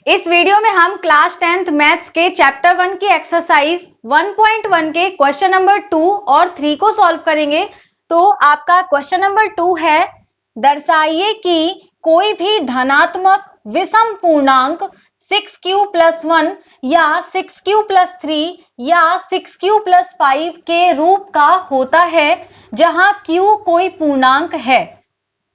इस वीडियो में हम क्लास 10th मैथ्स के चैप्टर 1 की एक्सरसाइज 1.1 के क्वेश्चन नंबर 2 और 3 को सॉल्व करेंगे। तो आपका क्वेश्चन नंबर 2 है, दर्शाइए कि कोई भी धनात्मक विषम पूर्णांक 6q + 1 या 6q + 3 या 6q + 5 के रूप का होता है जहां q कोई पूर्णांक है।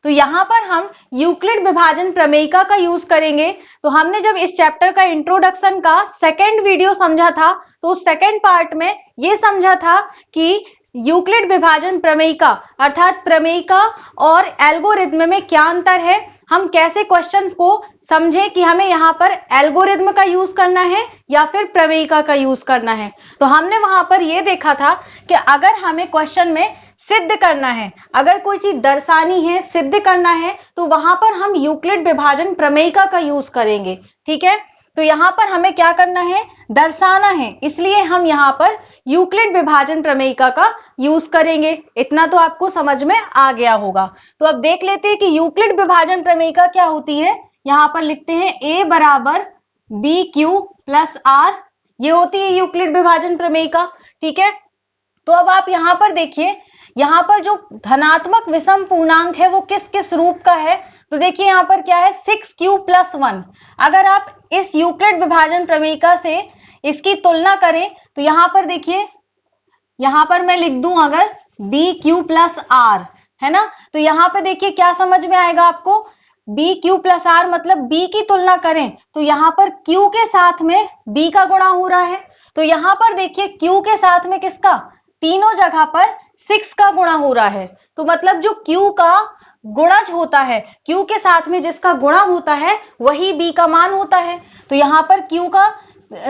तो यहां पर हम यूक्लिड विभाजन प्रमेयिका का यूज करेंगे। तो हमने जब इस चैप्टर का इंट्रोडक्शन का सेकंड वीडियो समझा था, तो उस सेकंड पार्ट में ये समझा था कि यूक्लिड विभाजन प्रमेयिका अर्थात प्रमेयिका और एल्गोरिथम में क्या अंतर है, हम कैसे क्वेश्चंस को समझें कि हमें यहाँ पर एल्गोरिथम का यूज करना है या फिर प्रमेयिका का यूज करना है। तो हमने वहां पर यह देखा था कि अगर हमें क्वेश्चन में सिद्ध करना है, अगर कोई चीज दर्शानी है, सिद्ध करना है, तो वहां पर हम यूक्लिड विभाजन प्रमेयिका का यूज करेंगे। ठीक है, तो यहां पर हमें क्या करना है, दर्शाना है, इसलिए हम यहां पर यूक्लिड विभाजन प्रमेयिका का यूज करेंगे। इतना तो आपको समझ में आ गया होगा। तो अब देख लेते हैं कि यूक्लिड विभाजन प्रमेयिका क्या होती है। यहां पर लिखते हैं a = bq + r, ये होती है यूक्लिड विभाजन प्रमेयिका। ठीक है, तो अब आप यहां पर देखिए, यहां पर जो धनात्मक विषम पूर्णांक है वो किस किस रूप का है। तो देखिए यहां पर क्या है, 6q + 1। अगर आप इस यूक्लिड विभाजन प्रमेयिका से इसकी तुलना करें तो यहां पर देखिए, यहां पर मैं लिख दूं अगर bq + r, है ना, तो यहां पर देखिए क्या समझ में आएगा आपको, bq + r मतलब b की तुलना करें तो यहां पर q के साथ में b का गुणा हो रहा है। तो यहां पर देखिए q के साथ में किसका, तीनों जगह पर 6 का गुणा हो रहा है। तो मतलब जो q का गुणज होता है, q के साथ में जिसका गुणा होता है वही b का मान होता है। तो यहां पर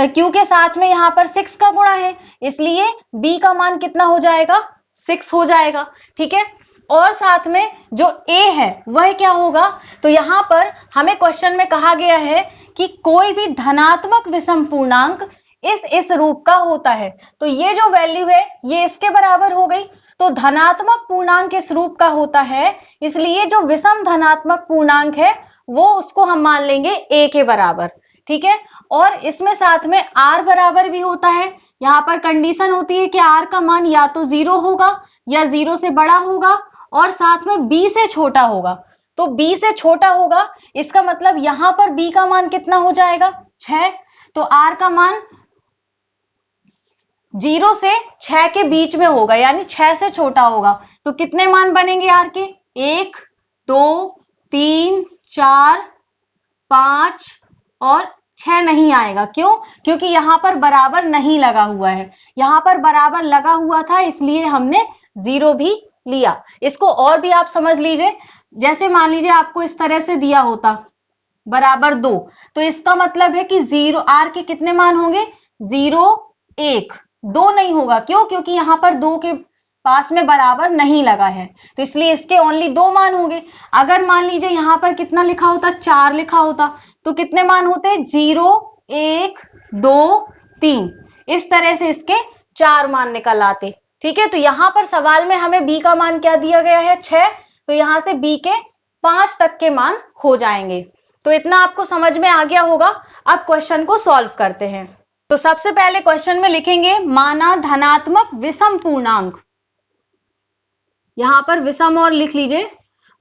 q के साथ में यहां पर 6 का गुणा है, इसलिए b का मान कितना हो जाएगा, 6 हो जाएगा। ठीक है, और साथ में जो a है वह क्या होगा, तो यहां पर हमें क्वेश्चन में कहा गया है कि कोई भी धनात्मक विषम पूर्णांक इस रूप का होता है। तो ये जो वैल्यू है ये इसके बराबर हो गई। तो धनात्मक पूर्णांक इस रूप का होता है, इसलिए जो विषम धनात्मक पूर्णांक है वो उसको हम मान लेंगे a के बराबर। ठीक है, और इसमें साथ में r बराबर भी होता है। यहां पर कंडीशन होती है कि r का मान या तो 0 होगा या 0 से बड़ा होगा और साथ में b से छोटा होगा। तो b से छोटा होगा, इसका मतलब यहां पर b का मान कितना हो जाएगा, 6। तो r का मान 0 से 6 के बीच में होगा, यानी 6 से छोटा होगा। तो कितने मान बनेंगे r के, 1 2 3 4 5 और 6 नहीं आएगा। क्यों, क्योंकि यहां पर बराबर नहीं लगा हुआ है। यहां पर बराबर लगा हुआ था इसलिए हमने 0 भी लिया। इसको और भी आप समझ लीजिए, जैसे मान लीजिए आपको इस तरह से दिया होता =2, तो इसका मतलब है कि 0 r के कितने मान होंगे, 0 1 2 नहीं होगा। क्यों, क्योंकि यहां पर 2 के पास में बराबर नहीं लगा है, तो इसलिए इसके ओनली 2 मान होंगे। अगर मान लीजिए यहां पर कितना लिखा होता, 4 लिखा होता, तो कितने मान होते, 0 1 2 3, इस तरह से इसके 4 मान निकल आते। ठीक है, तो यहां पर सवाल में हमें b का मान क्या दिया गया है, 6, तो यहां से b के 5 तक के मान हो जाएंगे। तो इतना आपको समझ में आ गया होगा। अब क्वेश्चन को सॉल्व करते हैं। तो सबसे पहले क्वेश्चन में लिखेंगे, माना धनात्मक विषम पूर्णांक, यहां पर विषम और लिख लीजिए,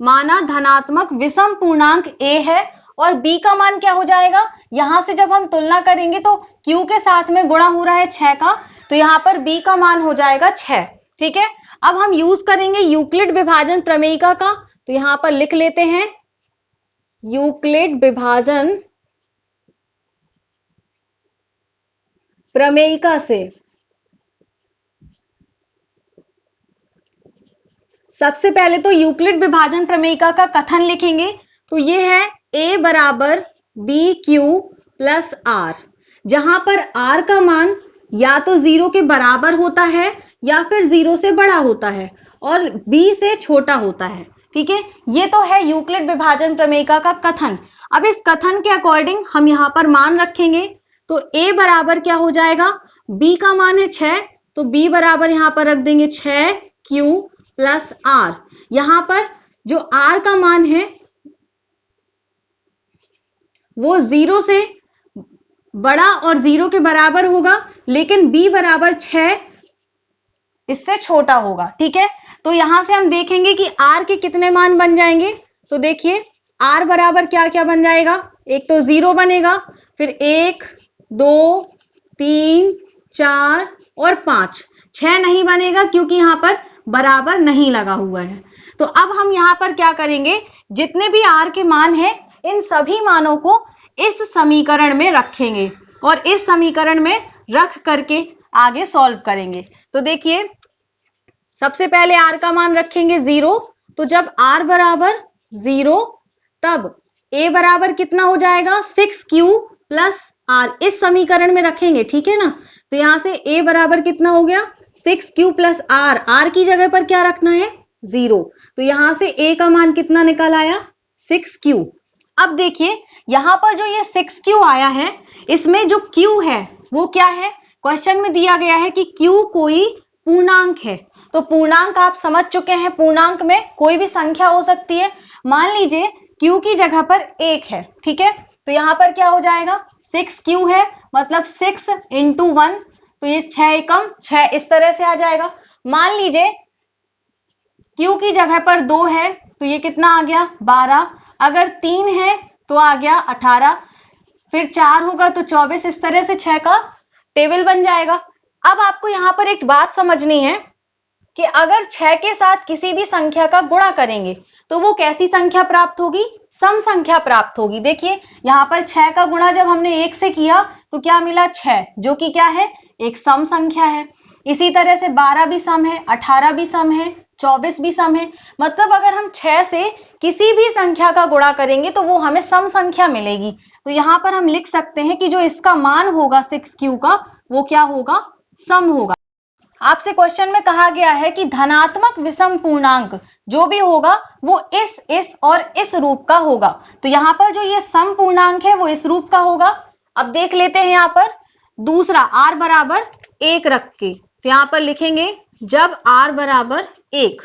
माना धनात्मक विषम पूर्णांक a है और b का मान क्या हो जाएगा, यहां से जब हम तुलना करेंगे तो q के साथ में गुणा हो रहा है 6 का, तो यहां पर b का मान हो जाएगा 6। ठीक है, अब हम यूज करेंगे यूक्लिड विभाजन प्रमेयिका का। तो यहां पर लिख लेते हैं यूक्लिड विभाजन प्रमेयिका से सबसे पहले तो यूक्लिड विभाजन प्रमेयिका का कथन लिखेंगे। तो ये है a = bq + r, जहां पर r का मान या तो 0 के बराबर होता है या फिर 0 से बड़ा होता है और b से छोटा होता है। ठीक है, ये तो है यूक्लिड विभाजन प्रमेयिका का कथन। अब इस कथन के अकॉर्डिंग हम यहां पर मान रखेंगे। तो a बराबर क्या हो जाएगा, b का मान है 6, तो b बराबर यहां पर रख देंगे 6q + r। यहां पर जो r का मान है वो 0 से बड़ा और 0 के बराबर होगा, लेकिन b बराबर 6 इससे छोटा होगा। ठीक है, तो यहां से हम देखेंगे कि r के कितने मान बन जाएंगे। तो देखिए r बराबर क्या क्या बन जाएगा, एक तो 0 बनेगा, फिर 1 2 3 4 और 5, 6 नहीं बनेगा क्योंकि यहां पर बराबर नहीं लगा हुआ है। तो अब हम यहां पर क्या करेंगे, जितने भी r के मान हैं इन सभी मानों को इस समीकरण में रखेंगे और इस समीकरण में रख करके आगे सॉल्व करेंगे। तो देखिए सबसे पहले r का मान रखेंगे 0, तो जब r बराबर 0 तब a बराबर कितना हो जाएगा 6q प्लस r, इस समीकरण में रखेंगे। ठीक है ना, तो यहां से a बराबर कितना हो गया 6q प्लस r की जगह पर क्या रखना है 0, तो यहां से a का मान कितना निकल आया 6q। अब देखिए यहां पर जो ये 6q आया है, इसमें जो q है वो क्या है, क्वेश्चन में दिया गया है कि q कोई पूर्णांक है। तो पूर्णांक आप समझ चुके हैं, पूर्णांक में कोई भी संख्या हो सकती है। मान लीजिए q की जगह पर 1 है। ठीक है, तो यहां पर क्या हो जाएगा 6q है, मतलब 6 इंटू 1, तो ये 6 एकम 6 इस तरह से आ जाएगा। मान लीजिए q की जगह पर 2 है, तो ये कितना आ गया 12, अगर 3 है तो आ गया 18, फिर 4 होगा तो 24, इस तरह से 6 का टेबल बन जाएगा। अब आपको यहां पर एक बात समझनी है कि अगर 6 के साथ किसी भी संख्या का गुणा करेंगे तो वो कैसी संख्या प्राप्त होगी, सम संख्या प्राप्त होगी। देखिए यहां पर 6 का गुणा जब हमने 1 से किया तो क्या मिला 6, जो कि क्या है एक सम संख्या है। इसी तरह से 12 भी सम है, 18 भी सम है, 24 भी सम है। मतलब अगर हम 6 से किसी भी संख्या का गुणा करेंगे तो वो हमें सम संख्या मिलेगी। तो यहां पर हम लिख सकते हैं कि जो इसका मान होगा 6q का वो क्या होगा, सम होगा। आपसे क्वेश्चन में कहा गया है कि धनात्मक विषम पूर्णांक जो भी होगा वो इस और इस रूप का होगा। तो यहां पर जो ये सम पूर्णांक है वो इस रूप का होगा। अब देख लेते हैं यहां पर दूसरा r बराबर 1 रख के, तो यहां पर लिखेंगे जब r बराबर 1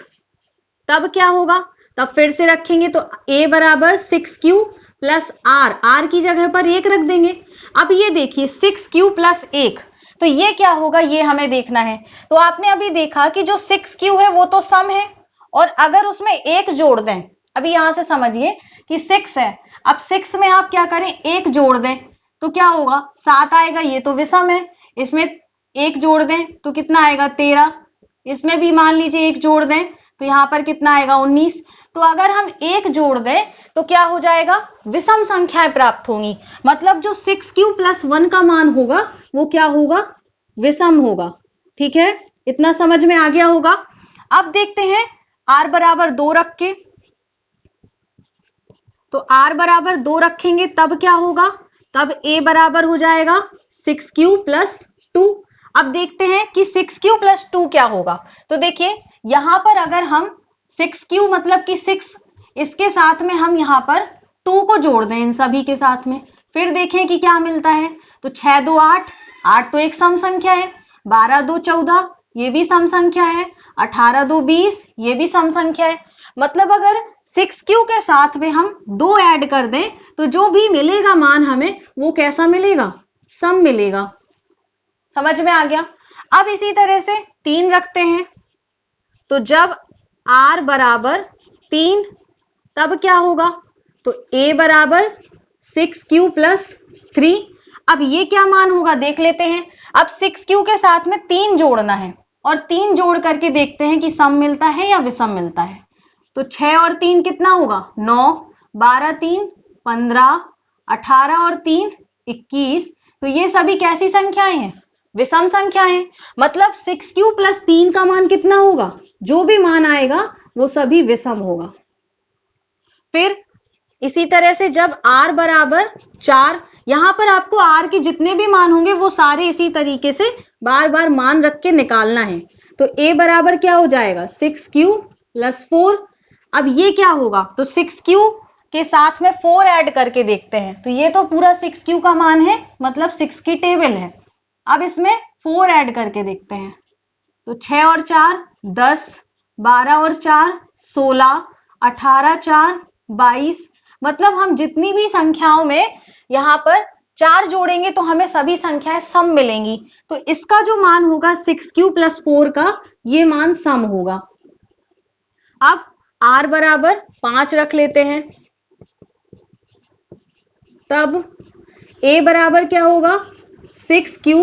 तब क्या होगा, तब फिर से रखेंगे तो a बराबर 6q प्लस r की जगह पर 1 रख देंगे। अब ये देखिए 6q प्लस 1, तो ये क्या होगा ये हमें देखना है। तो आपने अभी देखा कि जो 6q है वो तो सम है, और अगर उसमें 1 जोड़ दें, अभी यहां से समझिए कि 6 है, अब 6 में आप क्या करें 1 जोड़ दें तो क्या होगा 7 आएगा, ये तो विषम है। इसमें 1 जोड़ दें तो कितना आएगा 13, इसमें भी मान लीजिए 1 जोड़ दें तो यहां पर कितना आएगा 19। तो अगर हम 1 जोड़ दें तो क्या हो जाएगा, विषम संख्याएं प्राप्त होंगी। मतलब जो 6q प्लस 1 का मान होगा वो क्या होगा, विषम होगा। ठीक है, इतना समझ में आ गया होगा। अब देखते हैं r बराबर 2 रख के, तो r बराबर 2 रखेंगे तब क्या होगा, तब a बराबर हो जाएगा 6q प्लस 2। अब देखते हैं कि 6q प्लस 2 क्या होगा। तो देखिए यहां पर अगर हम 6q मतलब कि 6, इसके साथ में हम यहां पर 2 को जोड़ दें इन सभी के साथ में, फिर देखें कि क्या मिलता है। तो 6 2 8, 8 तो एक सम संख्या है, 12 2 14 ये भी सम संख्या है, 18 2 20 ये भी सम संख्या है। मतलब अगर 6q के साथ में हम 2 ऐड कर दें तो जो भी मिलेगा मान हमें वो कैसा मिलेगा, सम मिलेगा। समझ में आ गया। अब इसी तरह से 3 रखते हैं, तो जब r बराबर 3 तब क्या होगा, तो a बराबर 6q प्लस 3। अब ये क्या मान होगा देख लेते हैं। अब 6q के साथ में 3 जोड़ना है और 3 जोड़ करके देखते हैं कि सम मिलता है या विषम मिलता है। तो 6 और 3 कितना होगा 9, 12 3 15, 18 और 3 21। तो ये सभी कैसी संख्याएं हैं, विषम संख्याएं। मतलब 6q प्लस 3 का मान कितना होगा, जो भी मान आएगा वो सभी विषम होगा। फिर इसी तरह से जब r बराबर 4, यहां पर आपको r के जितने भी मान होंगे वो सारे इसी तरीके से बार बार मान रख के निकालना है। तो a बराबर क्या हो जाएगा 6q प्लस 4। अब ये क्या होगा, तो 6q के साथ में 4 ऐड करके देखते हैं। तो ये तो पूरा 6q का मान है, मतलब 6 की टेबल है। अब इसमें 4 ऐड करके देखते हैं, तो 6 और 4 10, 12 और 4 16, 18 4 22। मतलब हम जितनी भी संख्याओं में यहाँ पर 4 जोड़ेंगे तो हमें सभी संख्याएं सम मिलेंगी, तो इसका जो मान होगा 6q + 4 का, ये मान सम होगा। अब r बराबर 5 रख लेते हैं, तब a बराबर क्या होगा 6q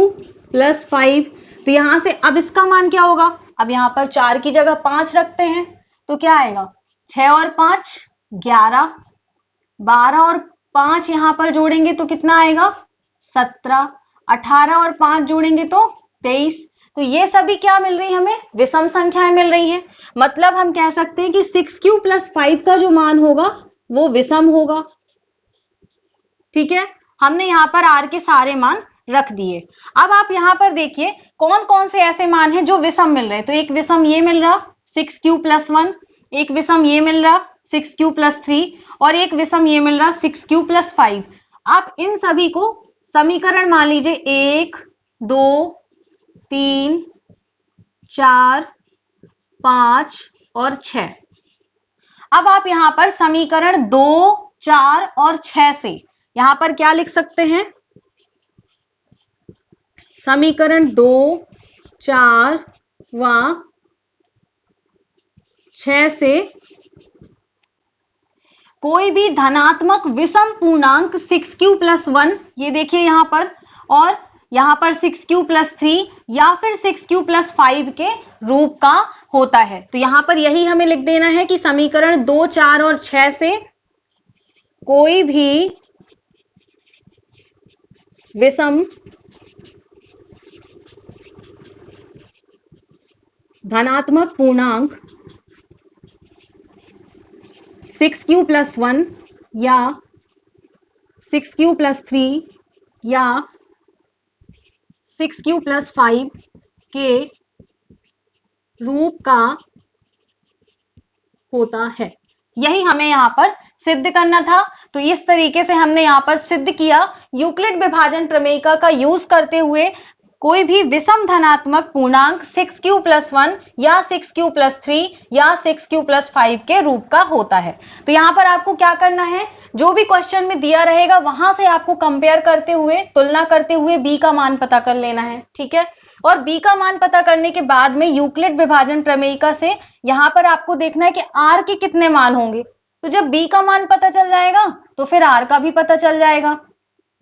+ 5। तो यहां से अब इसका मान क्या होगा, अब यहां पर 4 की जगह 5 रखते हैं तो क्या आएगा 6 और 5 11, 12 और 5 यहां पर जोड़ेंगे तो कितना आएगा 17, 18 और 5 जोड़ेंगे तो 23। तो ये सभी क्या मिल रही है हमें, विषम संख्याएं मिल रही हैं। मतलब हम कह सकते हैं कि 6q + 5 का जो मान होगा वो विषम होगा। ठीक है, हमने यहाँ पर r के सारे मान रख दिए। अब आप यहाँ पर देखिए कौन कौन से ऐसे मान हैं जो विषम मिल रहे हैं। तो एक विषम ये मिल रहा 6q + 1, एक विषम ये मिल रहा 6q + 3 और एक विषम ये मिल रहा 6q + 5। आप इन सभी को समीकरण मान लीजिए 1, 2, 3, 4, 5 और 6। अब आप यहां पर समीकरण 2, 4 और 6 से यहां पर क्या लिख सकते हैं, समीकरण 2, 4 व 6 से कोई भी धनात्मक विषम पूर्णांक 6q + 1, ये देखिए यहां पर, और यहां पर 6q + 3 या फिर 6q + 5 के रूप का होता है। तो यहां पर यही हमें लिख देना है कि समीकरण 2, 4 और 6 से कोई भी विषम धनात्मक पूर्णांक 6q + 1 या 6q + 3 या 6q + 5 के रूप का होता है। यही हमें यहाँ पर सिद्ध करना था। तो इस तरीके से हमने यहाँ पर सिद्ध किया यूक्लिड विभाजन प्रमेयिका का यूज करते हुए कोई भी विषम धनात्मक पूर्णांक 6q + 1 या 6q + 3 या 6q + 5 के रूप का होता है। तो यहाँ पर आपको क्या करना है, जो भी क्वेश्चन में दिया रहेगा वहां से आपको कंपेयर करते हुए, तुलना करते हुए b का मान पता कर लेना है। ठीक है, और b का मान पता करने के बाद में यूक्लिड विभाजन प्रमेयिका से यहाँ पर आपको देखना है कि r के कितने मान होंगे। तो जब b का मान पता चल जाएगा तो फिर r का भी पता चल जाएगा,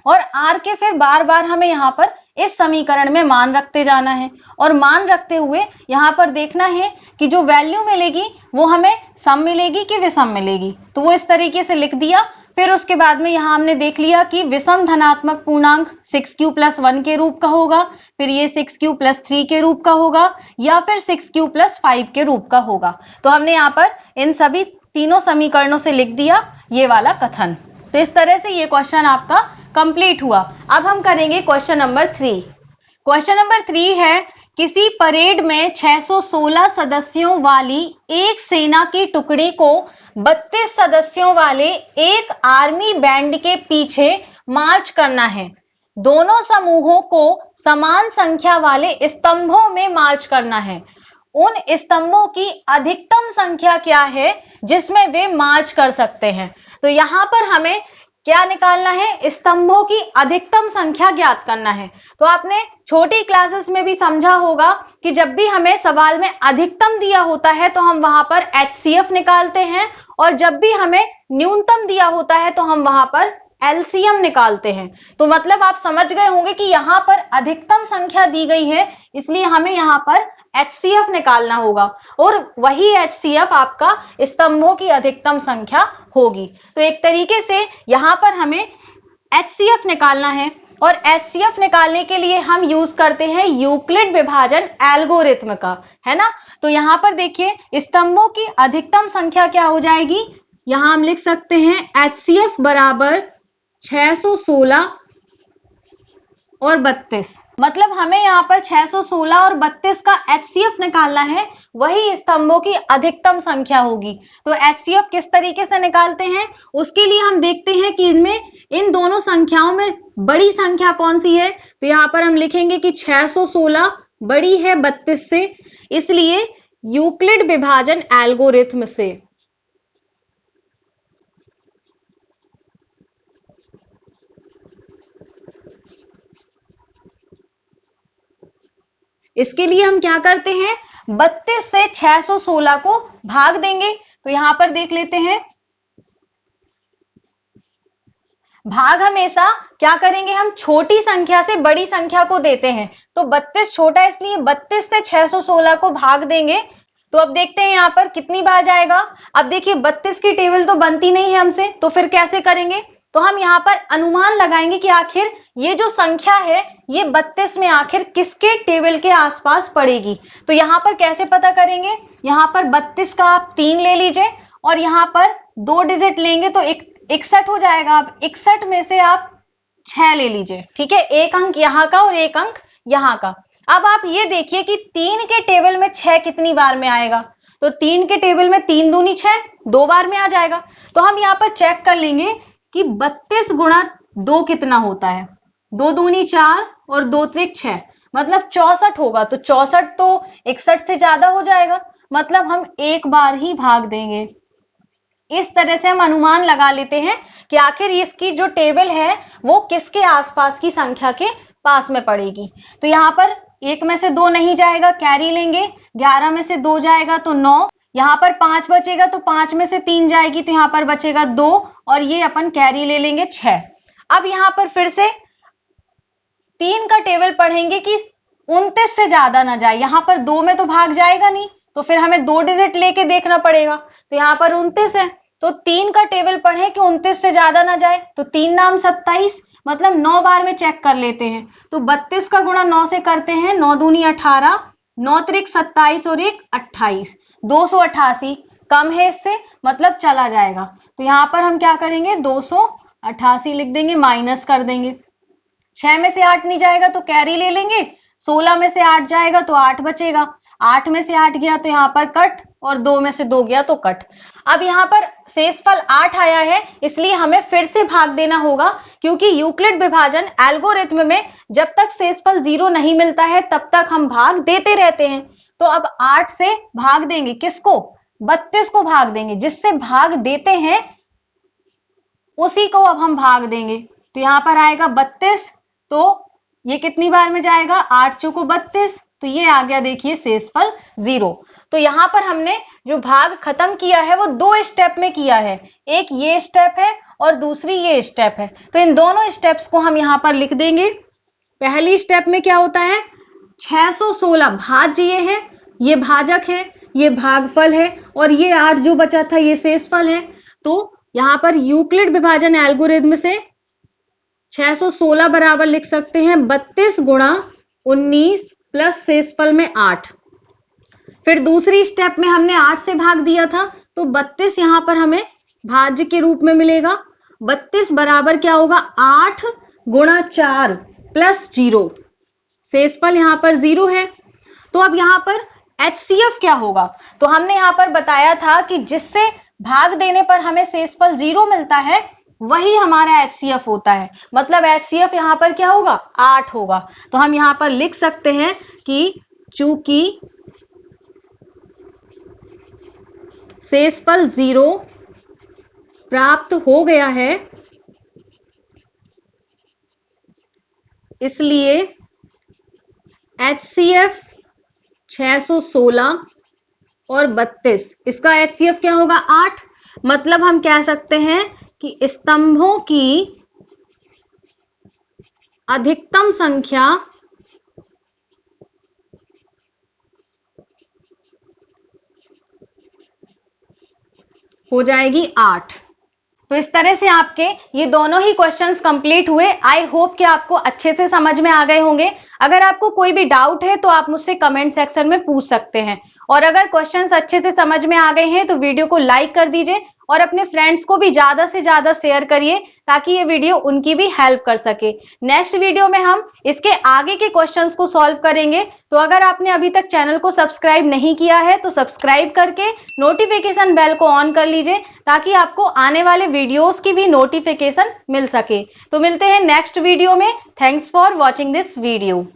और r के फिर बार बार हमें यहाँ पर इस समीकरण में मान रखते जाना है, और मान रखते हुए यहाँ पर देखना है कि जो वैल्यू मिलेगी वो हमें सम मिलेगी कि विषम मिलेगी। तो वो इस तरीके से लिख दिया। फिर उसके बाद में यहाँ हमने देख लिया कि विषम धनात्मक पूर्णांक 6q + 1 के रूप का होगा, फिर ये 6q + 3 के रूप का होगा, या फिर 6q + 5 के रूप का होगा। तो हमने यहाँ पर इन सभी तीनों समीकरणों से लिख दिया ये वाला कथन। तो इस तरह से ये क्वेश्चन आपका कंप्लीट हुआ। अब हम करेंगे क्वेश्चन नंबर 3। क्वेश्चन नंबर 3 है, किसी परेड में 616 सदस्यों वाली एक सेना की टुकड़ी को 32 सदस्यों वाले एक आर्मी बैंड के पीछे मार्च करना है। दोनों समूहों को समान संख्या वाले स्तंभों में मार्च करना है। उन स्तंभों की अधिकतम संख्या क्या है जिसमें वे मार्च कर सकते हैं। तो यहां पर हमें क्या निकालना है, स्तंभों की अधिकतम संख्या ज्ञात करना है। तो आपने छोटी क्लासेस में भी समझा होगा कि जब भी हमें सवाल में अधिकतम दिया होता है तो हम वहां पर HCF निकालते हैं, और जब भी हमें न्यूनतम दिया होता है तो हम वहां पर LCM निकालते हैं। तो मतलब आप समझ गए होंगे कि यहाँ पर अधिकतम संख्या दी गई है, इसलिए हमें यहाँ पर HCF निकालना होगा, और वही HCF आपका स्तंभों की अधिकतम संख्या होगी। तो एक तरीके से यहाँ पर हमें HCF निकालना है, और HCF निकालने के लिए हम यूज करते हैं यूक्लिड विभाजन एल्गोरिथ्म का, है ना। तो यहाँ पर देखिए स्तंभों की अधिकतम संख्या क्या हो जाएगी, यहाँ हम लिख सकते हैं HCF बराबर 616 और 32। मतलब हमें यहाँ पर 616 और 32 का HCF निकालना है, वही स्तंभों की अधिकतम संख्या होगी। तो HCF किस तरीके से निकालते हैं, उसके लिए हम देखते हैं कि इनमें इन दोनों संख्याओं में बड़ी संख्या कौन सी है। तो यहाँ पर हम लिखेंगे कि 616 बड़ी है 32 से, इसलिए यूक्लिड विभाजन एल्गोरिथ्म से इसके लिए हम क्या करते हैं, 32 से 616 को भाग देंगे। तो यहां पर देख लेते हैं, भाग हमेशा क्या करेंगे, हम छोटी संख्या से बड़ी संख्या को देते हैं। तो 32 छोटा है, इसलिए 32 से 616 को भाग देंगे। तो अब देखते हैं यहां पर कितनी बार जाएगा। अब देखिए 32 की टेबल तो बनती नहीं है हमसे, तो फिर कैसे करेंगे, तो हम यहां पर अनुमान लगाएंगे कि आखिर ये जो संख्या है ये 32 में आखिर किसके टेबल के आसपास पड़ेगी। तो यहां पर कैसे पता करेंगे, यहां पर 32 का आप 3 ले लीजिए और यहां पर 2 डिजिट लेंगे तो 61 हो जाएगा। अब 61 में से आप 6 ले लीजिए, ठीक है, एक अंक यहां का और एक अंक यहां का। अब आप ये देखिए कि 3 के टेबल में 6 कितनी बार में आएगा, तो 3 के टेबल में 3 दूनी 6, 2 बार में आ जाएगा। तो हम यहाँ पर चेक कर लेंगे कि 32 गुणा 2 कितना होता है, 2 दूनी 4 और 2 त्रिक 6, मतलब 64 होगा। तो 64 तो 61 से ज्यादा हो जाएगा, मतलब हम एक बार ही भाग देंगे। इस तरह से हम अनुमान लगा लेते हैं कि आखिर इसकी जो टेबल है वो किसके आसपास की संख्या के पास में पड़ेगी। तो यहां पर 1 में से 2 नहीं जाएगा, कैरी लेंगे, 11 में से 2 जाएगा तो 9, यहां पर 5 बचेगा तो 5 में से 3 जाएगी तो यहां पर बचेगा 2 और ये अपन कैरी ले लेंगे 6। अब यहां पर फिर से 3 का टेबल पढ़ेंगे कि 29 से ज्यादा ना जाए, यहां पर 2 में तो भाग जाएगा नहीं, तो फिर हमें 2 डिजिट लेके देखना पड़ेगा। तो यहां पर 29 है, तो 3 का टेबल पढ़े कि 29 से ज्यादा ना जाए, तो 3 नाम 27, मतलब 9 बार में चेक कर लेते हैं। तो 32 का गुणा 9 से करते हैं, 9 दूनी 18, 9 त्रिक 27 और 1 28, 288 कम है इससे, मतलब चला जाएगा। तो यहां पर हम क्या करेंगे, 288 लिख देंगे, माइनस कर देंगे। 6 में से 8 नहीं जाएगा तो कैरी ले लेंगे, 16 में से 8 जाएगा तो 8 बचेगा, 8 में से 8 गया तो यहां पर कट और 2 में से 2 गया तो कट। अब यहां पर शेषफल 8 आया है, इसलिए हमें फिर से भाग देना होगा, क्योंकि यूक्लिड विभाजन एल्गोरिथ्म में जब तक शेषफल 0 नहीं मिलता है तब तक हम भाग देते रहते हैं। तो अब 8 से भाग देंगे किसको, 32 को भाग देंगे, जिससे भाग देते हैं उसी को अब हम भाग देंगे। तो यहां पर आएगा 32, तो ये कितनी बार में जाएगा, 8 चौको 32, तो ये आ गया देखिए शेषफल 0। तो यहां पर हमने जो भाग खत्म किया है वो 2 स्टेप में किया है, एक ये स्टेप है और दूसरी ये स्टेप है। तो इन दोनों स्टेप्स को हम यहां पर लिख देंगे। पहली स्टेप में क्या होता है, 616 भाज्य ये है, ये भाजक है, ये भागफल है और ये 8 जो बचा था ये शेषफल है। तो यहां पर यूक्लिड विभाजन एल्गोरिथम से 616 बराबर लिख सकते हैं 32 गुणा 19 प्लस शेषफल में 8। फिर दूसरी स्टेप में हमने 8 से भाग दिया था, तो 32 यहां पर हमें भाज्य के रूप में मिलेगा। 32 बराबर क्या होगा, 8 गुणा 4 प्लस 0, शेषफल यहां पर 0 है। तो अब यहां पर HCF क्या होगा, तो हमने यहां पर बताया था कि जिससे भाग देने पर हमें शेषफल 0 मिलता है वही हमारा HCF होता है, मतलब HCF यहां पर क्या होगा, 8 होगा। तो हम यहां पर लिख सकते हैं कि चूंकि शेषफल 0 प्राप्त हो गया है, इसलिए HCF 616 और 32, इसका HCF क्या होगा, 8। मतलब हम कह सकते हैं कि स्तंभों की अधिकतम संख्या हो जाएगी 8। तो इस तरह से आपके ये दोनों ही क्वेश्चंस कंप्लीट हुए। आई होप कि आपको अच्छे से समझ में आ गए होंगे। अगर आपको कोई भी डाउट है तो आप मुझसे कमेंट सेक्शन में पूछ सकते हैं, और अगर क्वेश्चंस अच्छे से समझ में आ गए हैं तो वीडियो को लाइक कर दीजिए और अपने फ्रेंड्स को भी ज्यादा से ज्यादा शेयर करिए ताकि ये वीडियो उनकी भी हेल्प कर सके। नेक्स्ट वीडियो में हम इसके आगे के क्वेश्चंस को सॉल्व करेंगे। तो अगर आपने अभी तक चैनल को सब्सक्राइब नहीं किया है तो सब्सक्राइब करके नोटिफिकेशन बेल को ऑन कर लीजिए ताकि आपको आने वाले वीडियोस की भी नोटिफिकेशन मिल सके। तो मिलते हैं नेक्स्ट वीडियो में। Thanks for watching this video.